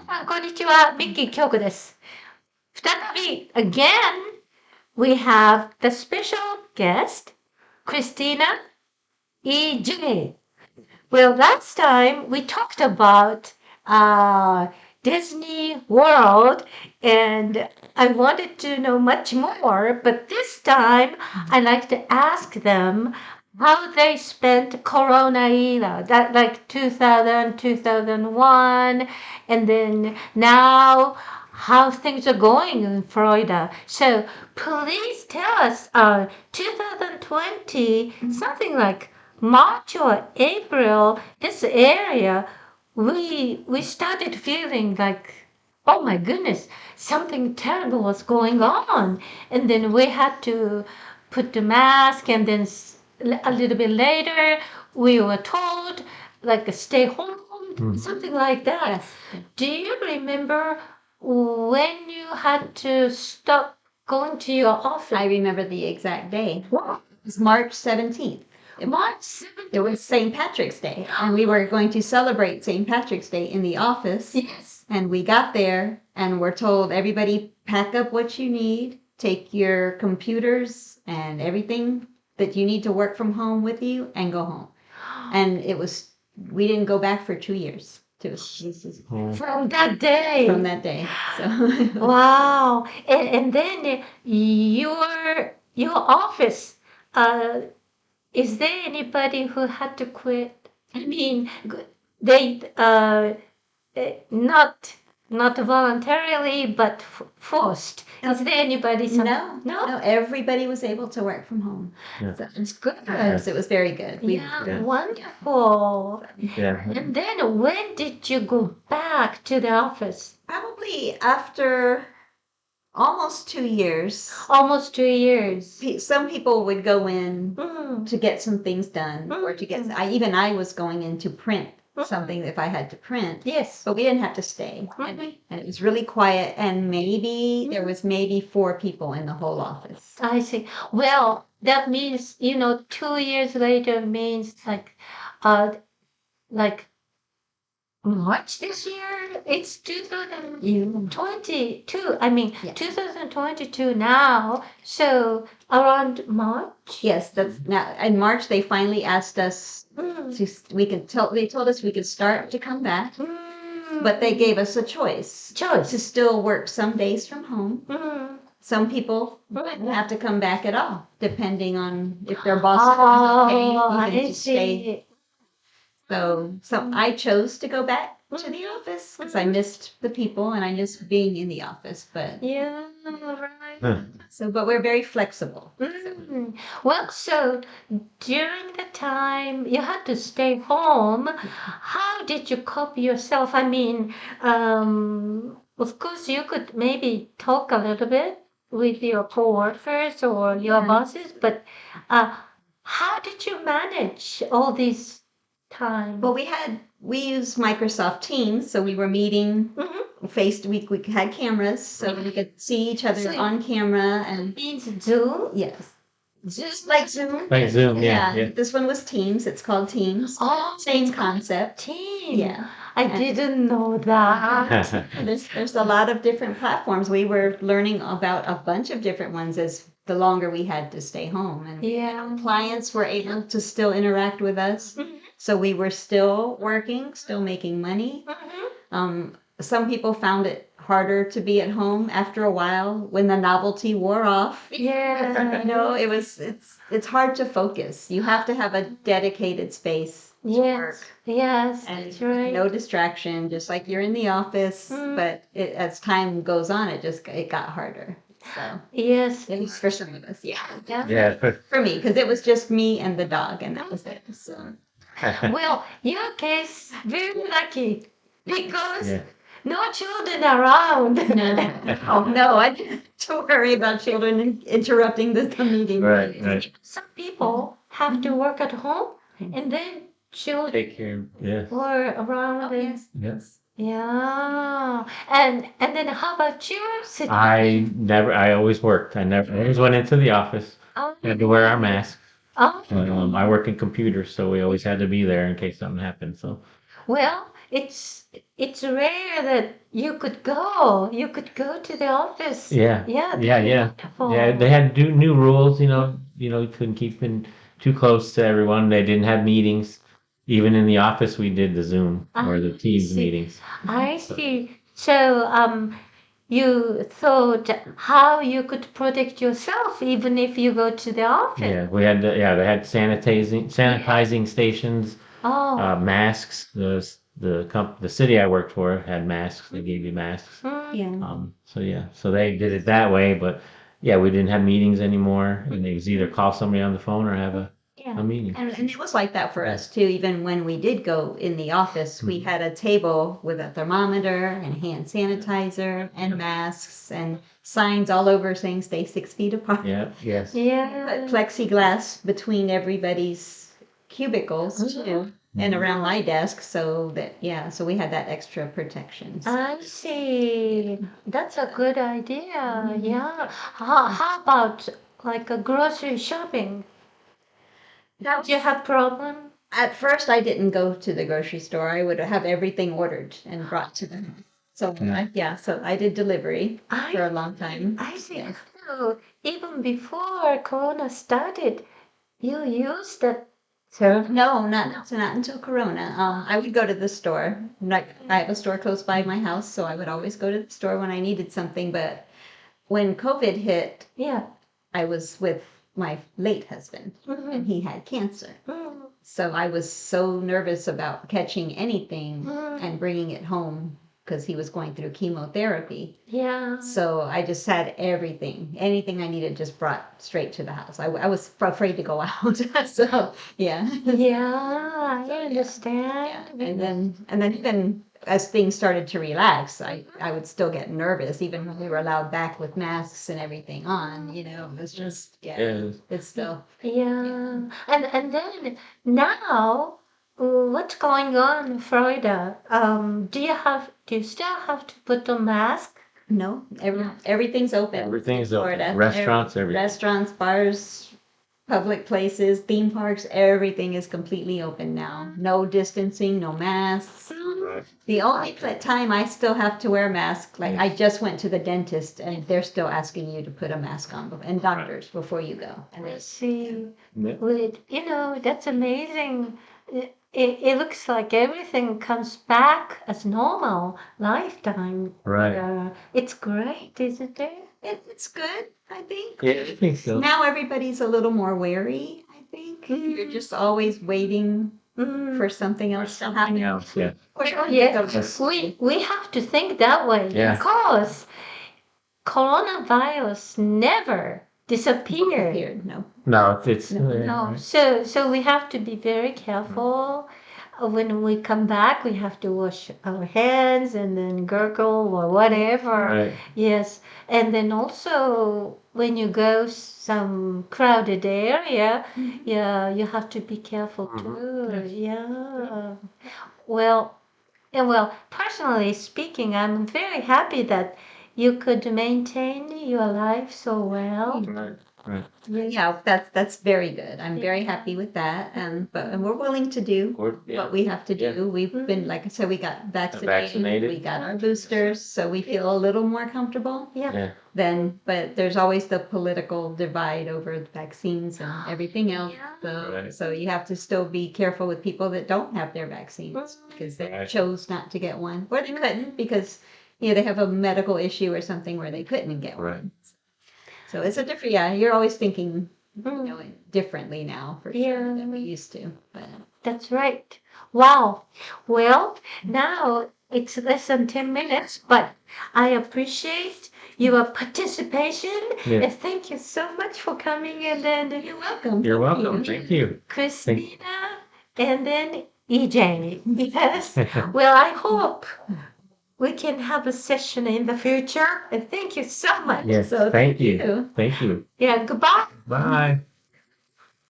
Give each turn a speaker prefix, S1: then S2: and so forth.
S1: さん、こんにちは。ミッキー京子です。再び、again, we have the special guest, Christina E J. Well, last time we talked about Disney World, and I wanted to know much more, but this time I'd like to ask them how they spent Corona era, that like 2000, 2001, and then now how things are going in Florida. So please tell us, 2020, something like March or April, this area, we started feeling like, oh my goodness, something terrible was going on, and then we had to put the mask, and then a little bit later we were told like stay home, something like that.
S2: Yes.
S1: Do you remember when you had to stop going to your office?
S2: I remember the exact day.
S1: Wow.
S2: It was March 17th.
S1: March 7th.
S2: It was St. Patrick's Day, and we were going to celebrate St. Patrick's Day in the office.
S1: Yes.
S2: And we got there and we're told, everybody pack up what you need, take your computers and everything that you need to work from home with you, and go home. And we didn't go back for 2 years
S1: From that day.
S2: from that day. So
S1: Wow. And then your office, is there anybody who had to quit? I mean, they not voluntarily, but forced. Is there anybody?
S2: No, everybody was able to work from home.
S3: Yeah.
S2: So
S1: It's good.
S2: it was very good.
S1: Yeah, wonderful.
S3: Yeah.
S1: And then when did you go back to the office?
S2: Probably after almost 2 years.
S1: Almost 2 years.
S2: Some people would go in
S1: Mm.
S2: to get some things done, or to get. I was going in to print something if I had to print,
S1: Yes.
S2: but we didn't have to stay.
S1: Mhm.
S2: And it was really quiet, and there was maybe 4 people in the whole office.
S1: I see. Well, that means, 2 years later means like March this year. It's 2022. I mean,
S2: Yeah.
S1: 2022 now. So around March.
S2: Yes, that's now. In March, they finally asked us
S1: Mm.
S2: They told us we could start to come back,
S1: Mm.
S2: but they gave us a choice to
S1: choice.
S2: still work some days from home.
S1: Mm.
S2: Some people
S1: Mm.
S2: have to come back at all, depending on if their boss is okay,
S1: Oh,
S2: even
S1: I
S2: to stay.
S1: see.
S2: So I chose to go back to the office because I missed the people and I missed being in the office. But
S1: Yeah, right.
S2: but we're very flexible.
S1: Mm. Well, so during the time you had to stay home, how did you cope yourself? I mean, of course, you could maybe talk a little bit with your coworkers or your
S2: Yeah.
S1: bosses, but how did you manage all these time?
S2: Well, we used Microsoft Teams, so we were meeting
S1: Mhm.
S2: we had cameras, so we could see each other
S1: So-
S2: on camera, and
S1: Means Zoom,
S2: yes,
S1: just like Zoom.
S3: Like Zoom, yeah.
S2: This one was Teams. It's called Teams.
S1: Oh,
S2: Same
S1: it's called
S2: concept.
S1: Team.
S2: Yeah.
S1: I didn't know that.
S2: There's a lot of different platforms. We were learning about a bunch of different ones as the longer we had to stay home, and
S1: Yeah.
S2: clients were able to still interact with us.
S1: Mhm.
S2: So we were still working, still making money.
S1: Mhm.
S2: Some people found it harder to be at home after a while when the novelty wore off.
S1: Yeah.
S2: It's hard to focus. You have to have a dedicated space to
S1: Yes.
S2: work.
S1: Yes.
S2: And
S1: That's right.
S2: no distraction, just like you're in the office.
S1: Mm.
S2: But as time goes on, it got harder. So
S1: Yes.
S2: at least for some of us, yeah.
S3: Yeah.
S2: For me, because it was just me and the dog, and that was it. So
S1: Well, your case very lucky because
S3: Yeah.
S1: no children around.
S2: no, I didn't have to worry about children interrupting the meeting.
S3: Right.
S1: Some people have to work at home, and then children
S3: Take care. Yeah.
S1: were around.
S2: Oh,
S1: and-
S2: yes.
S3: Yes.
S1: Yeah. And then how about you?
S3: I always worked. I always went into the office.
S1: Oh,
S3: Had to wear our masks.
S1: oh.
S3: I work in computers, so we always had to be there in case something happened. So
S1: Well, it's it's rare that you could go to the office.
S3: Yeah,
S1: Yeah,
S3: yeah,
S1: that'd be
S3: yeah, yeah.
S1: wonderful.
S3: They had new rules. You couldn't keep in too close to everyone. They didn't have meetings. Even in the office, we did the Zoom or the
S1: I
S3: Teams
S1: see.
S3: meetings.
S1: I
S3: So,
S1: see. So, you thought how you could protect yourself even if you go to the office.
S3: yeah, yeah, they had sanitizing stations,
S1: Oh,
S3: masks. The city I worked for had masks. They gave you masks.
S2: Yeah.
S3: So yeah, so they did it that way, but yeah, we didn't have meetings anymore, and it was either call somebody on the phone or have a
S1: yeah.
S3: meeting.
S2: And it was like that for us too. Even when we did go in the office, we had a table with a thermometer and hand sanitizer and masks and signs all over saying stay 6 feet apart.
S3: Yeah, yes.
S2: But
S1: Yeah.
S2: plexiglass between everybody's cubicles too, and around my desk, so that yeah, so we had that extra protection.
S1: I see. That's a good idea. Yeah. How about like a grocery shopping?
S2: That
S1: Do you have problem?
S2: At first, I didn't go to the grocery store. I would have everything ordered and brought to them. So so I did delivery for a long time.
S1: I see.
S2: Yes.
S1: So even before Corona started, you used that service.
S2: No, not until Corona. I would go to the store. Like I have a store close by my house, so I would always go to the store when I needed something. But when COVID hit,
S1: Yeah.
S2: I was with my late husband,
S1: Mhm.
S2: and he had cancer.
S1: Mm,
S2: So I was so nervous about catching anything
S1: mm,
S2: and bringing it home because he was going through chemotherapy.
S1: yeah.
S2: So I just had anything I needed just brought straight to the house. I was afraid to go out. So yeah.
S1: Yeah, I
S2: Yeah.
S1: understand.
S2: And then even as things started to relax, I would still get nervous, even when we were allowed back with masks and everything on, it was just,
S3: Yeah.
S2: it's still,
S1: Yeah. And then now, what's going on in Florida? Do you still have to put a mask?
S2: no, everything's open.
S3: Everything's
S2: in
S3: open.
S2: Florida.
S3: Restaurants, everything.
S2: Restaurants, bars, public places, theme parks, everything is completely open now. No distancing, no masks.
S3: Right.
S2: The only time I still have to wear a mask, like I just went to the dentist and they're still asking you to put a mask on, and doctors before you go. And
S1: I
S2: it's,
S1: see.
S3: Yeah.
S1: That's amazing. It looks like everything comes back as normal lifetime.
S3: Right.
S1: It's great, isn't it?
S2: it's good, I think.
S3: Yeah, I think so.
S2: Now everybody's a little more wary, I think. You're just always waiting for something else to
S3: Something
S2: happen.
S3: else, yeah.
S1: Yes, we have to think that way
S3: Yeah.
S1: because coronavirus never disappeared.
S2: Disappeared, no.
S3: No, it's
S1: No,
S3: right.
S1: so we have to be very careful. When we come back, we have to wash our hands and then gurgle or whatever.
S3: Right.
S1: Yes, and then also when you go some crowded area, yeah, you have to be careful too. Yeah. Well, personally speaking, I'm very happy that you could maintain your life so well.
S3: Right. Right.
S2: Yeah, that's very good. I'm very happy with that. And we're willing to do what we have to do.
S3: Yeah.
S2: We've been, like I said, we got vaccinated.
S3: Vaccinated.
S2: We got our boosters, so we feel a little more comfortable.
S1: Yeah.
S3: Yeah.
S2: But there's always the political divide over the vaccines and everything else.
S3: Right.
S2: So you have to still be careful with people that don't have their vaccines because they
S3: Right.
S2: chose not to get one, or they couldn't because they have a medical issue or something where they couldn't get
S3: Right.
S2: one. So it's a different. Yeah, you're always thinking
S1: Mm,
S2: differently now for
S1: Yeah.
S2: sure than we used to. But
S1: that's right. Wow. Well, now it's less than 10 minutes, but I appreciate your participation.
S3: Yeah.
S1: And thank you so much for coming. And then
S2: you're welcome.
S3: You're welcome. Thank you.
S1: Christina and then EJ. Yes. Well, I hope we can have a session in the future. And thank you so much.
S3: Yes.
S2: So
S3: Thank you.
S2: you.
S3: Thank you.
S1: Yeah, goodbye.
S3: Bye.